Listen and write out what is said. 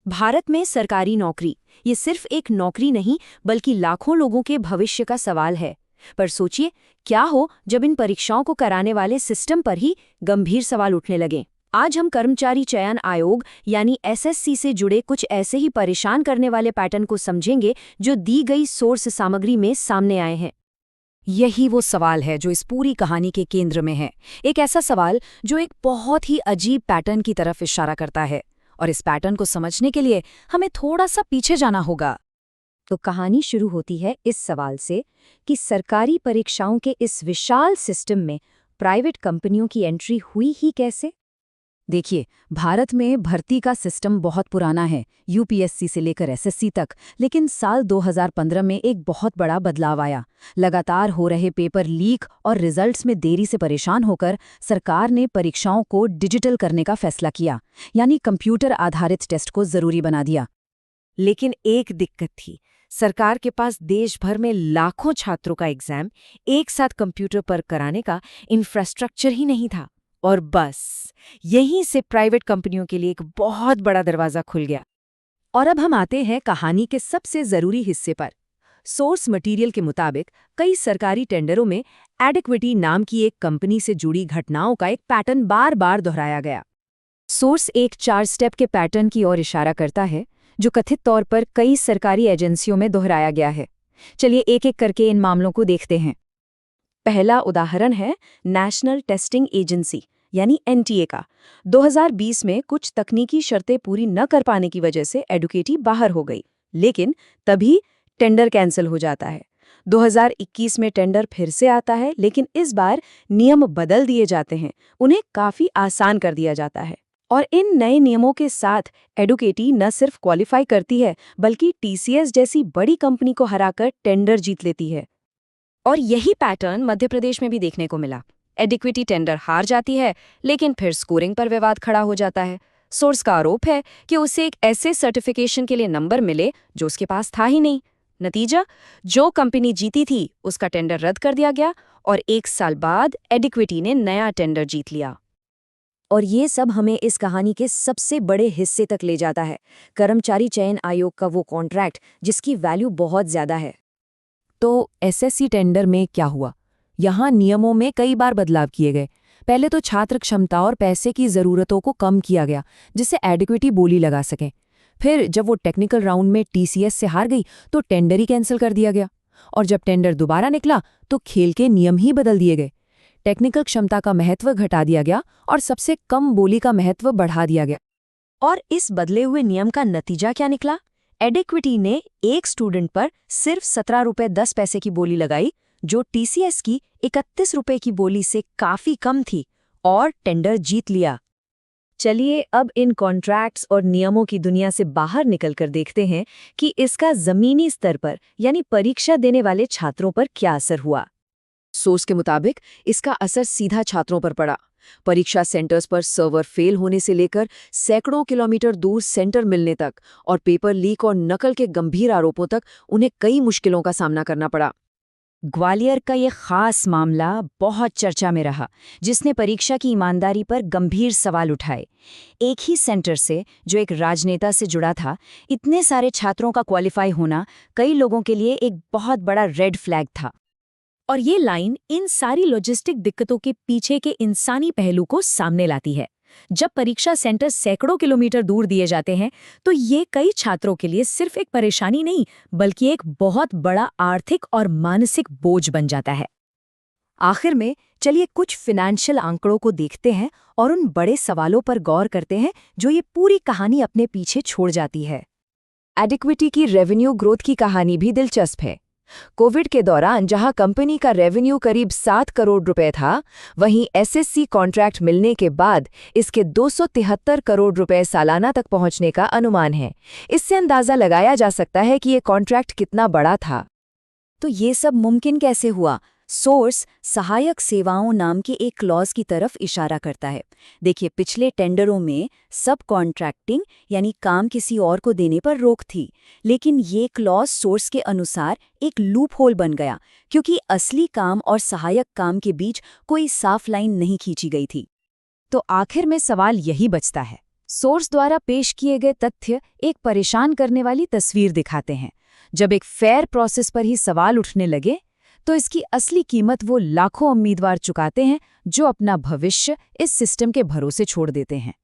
भारत में सरकारी नौकरी ये सिर्फ एक नौकरी नहीं बल्कि लाखों लोगों के भविष्य का सवाल है। पर सोचिए, क्या हो जब इन परीक्षाओं को कराने वाले सिस्टम पर ही गंभीर सवाल उठने लगे। आज हम कर्मचारी चयन आयोग यानी एसएससी से जुड़े कुछ ऐसे ही परेशान करने वाले पैटर्न को समझेंगे जो दी गई सोर्स सामग्री में सामने आए हैं। यही वो सवाल है जो इस पूरी कहानी के केंद्र में है। एक ऐसा सवाल जो एक बहुत ही अजीब पैटर्न की तरफ इशारा करता है, और इस पैटर्न को समझने के लिए हमें थोड़ा सा पीछे जाना होगा। तो कहानी शुरू होती है इस सवाल से कि सरकारी परीक्षाओं के इस विशाल सिस्टम में प्राइवेट कंपनियों की एंट्री हुई ही कैसे। देखिए, भारत में भर्ती का सिस्टम बहुत पुराना है, यूपीएससी से लेकर एसएससी तक। लेकिन साल 2015 में एक बहुत बड़ा बदलाव आया। लगातार हो रहे पेपर लीक और रिजल्ट्स में देरी से परेशान होकर सरकार ने परीक्षाओं को डिजिटल करने का फैसला किया, यानी कंप्यूटर आधारित टेस्ट को जरूरी बना दिया। लेकिन एक दिक्कत थी, सरकार के पास देश भर में लाखों छात्रों का एग्जाम एक साथ कंप्यूटर पर कराने का इंफ्रास्ट्रक्चर ही नहीं था। और बस यहीं से प्राइवेट कंपनियों के लिए एक बहुत बड़ा दरवाजा खुल गया। और अब हम आते हैं कहानी के सबसे जरूरी हिस्से पर। सोर्स मटेरियल के मुताबिक कई सरकारी टेंडरों में एडिक्विटी नाम की एक कंपनी से जुड़ी घटनाओं का एक पैटर्न बार बार दोहराया गया। सोर्स एक 4 स्टेप के पैटर्न की ओर इशारा करता है जो कथित तौर पर कई सरकारी एजेंसियों में दोहराया गया है। चलिए एक एक करके इन मामलों को देखते हैं। पहला उदाहरण है नेशनल टेस्टिंग एजेंसी यानी एनटीए का। 2020 में कुछ तकनीकी शर्तें पूरी न कर पाने की वजह से एडुकेटी बाहर हो गई, लेकिन तभी टेंडर कैंसिल हो जाता है। 2021 में टेंडर फिर से आता है, लेकिन इस बार नियम बदल दिए जाते हैं, उन्हें काफी आसान कर दिया जाता है। और इन नए नियमों के साथ एडुकेटी न सिर्फ क्वालिफाई करती है बल्कि टीसीएस जैसी बड़ी कंपनी को हराकर टेंडर जीत लेती है। और यही पैटर्न मध्य प्रदेश में भी देखने को मिला। एडिक्विटी टेंडर हार जाती है, लेकिन फिर स्कोरिंग पर विवाद खड़ा हो जाता है। सोर्स का आरोप है कि उसे एक ऐसे सर्टिफिकेशन के लिए नंबर मिले जो उसके पास था ही नहीं। नतीजा, जो कंपनी जीती थी उसका टेंडर रद्द कर दिया गया और 1 साल बाद एडिक्विटी ने नया टेंडर जीत लिया। और ये सब हमें इस कहानी के सबसे बड़े हिस्से तक ले जाता है, कर्मचारी चयन आयोग का वो कॉन्ट्रैक्ट जिसकी वैल्यू बहुत ज्यादा है। तो एसएससी टेंडर में क्या हुआ? यहाँ नियमों में कई बार बदलाव किए गए। पहले तो छात्र क्षमता और पैसे की ज़रूरतों को कम किया गया जिससे एडिक्विटी बोली लगा सकें। फिर जब वो टेक्निकल राउंड में टीसीएस से हार गई तो टेंडर ही कैंसिल कर दिया गया। और जब टेंडर दोबारा निकला तो खेल के नियम ही बदल दिए गए। टेक्निकल क्षमता का महत्व घटा दिया गया और सबसे कम बोली का महत्व बढ़ा दिया गया। और इस बदले हुए नियम का नतीजा क्या निकला? एडिक्विटी ने एक स्टूडेंट पर सिर्फ 17 रुपये 10 पैसे की बोली लगाई, जो टीसीएस की 31 रुपये की बोली से काफी कम थी, और टेंडर जीत लिया। चलिए अब इन कॉन्ट्रैक्ट्स और नियमों की दुनिया से बाहर निकलकर देखते हैं कि इसका जमीनी स्तर पर यानी परीक्षा देने वाले छात्रों पर क्या असर हुआ। सोर्स के मुताबिक इसका असर सीधा छात्रों पर पड़ा। परीक्षा सेंटर्स पर सर्वर फेल होने से लेकर सैकड़ों किलोमीटर दूर सेंटर मिलने तक और पेपर लीक और नकल के गंभीर आरोपों तक उन्हें कई मुश्किलों का सामना करना पड़ा। ग्वालियर का ये खास मामला बहुत चर्चा में रहा, जिसने परीक्षा की ईमानदारी पर गंभीर सवाल उठाए। एक ही सेंटर से जो एक राजनेता से जुड़ा था, इतने सारे छात्रों का क्वालिफाई होना कई लोगों के लिए एक बहुत बड़ा रेड फ्लैग था। और ये लाइन इन सारी लॉजिस्टिक दिक्कतों के पीछे के इंसानी पहलू को सामने लाती है। जब परीक्षा सेंटर सैकड़ों किलोमीटर दूर दिए जाते हैं तो ये कई छात्रों के लिए सिर्फ एक परेशानी नहीं बल्कि एक बहुत बड़ा आर्थिक और मानसिक बोझ बन जाता है। आखिर में चलिए कुछ फिनेंशियल आंकड़ों को देखते हैं और उन बड़े सवालों पर गौर करते हैं जो ये पूरी कहानी अपने पीछे छोड़ जाती है। एडिक्विटी की रेवेन्यू ग्रोथ की कहानी भी दिलचस्प है। कोविड के दौरान जहां कंपनी का रेवेन्यू करीब 7 करोड़ रुपए था, वहीं एसएससी कॉन्ट्रैक्ट मिलने के बाद इसके 273 करोड़ रुपए सालाना तक पहुंचने का अनुमान है। इससे अंदाजा लगाया जा सकता है कि ये कॉन्ट्रैक्ट कितना बड़ा था। तो ये सब मुमकिन कैसे हुआ? सोर्स सहायक सेवाओं नाम के एक क्लॉज की तरफ इशारा करता है। देखिए, पिछले टेंडरों में सब कॉन्ट्रैक्टिंग यानी काम किसी और को देने पर रोक थी, लेकिन ये क्लॉज सोर्स के अनुसार एक लूप होल बन गया क्योंकि असली काम और सहायक काम के बीच कोई साफ लाइन नहीं खींची गई थी। तो आखिर में सवाल यही बचता है, सोर्स द्वारा पेश किए गए तथ्य एक परेशान करने वाली तस्वीर दिखाते हैं। जब एक फेयर प्रोसेस पर ही सवाल उठने लगे तो इसकी असली कीमत वो लाखों उम्मीदवार चुकाते हैं जो अपना भविष्य इस सिस्टम के भरोसे छोड़ देते हैं।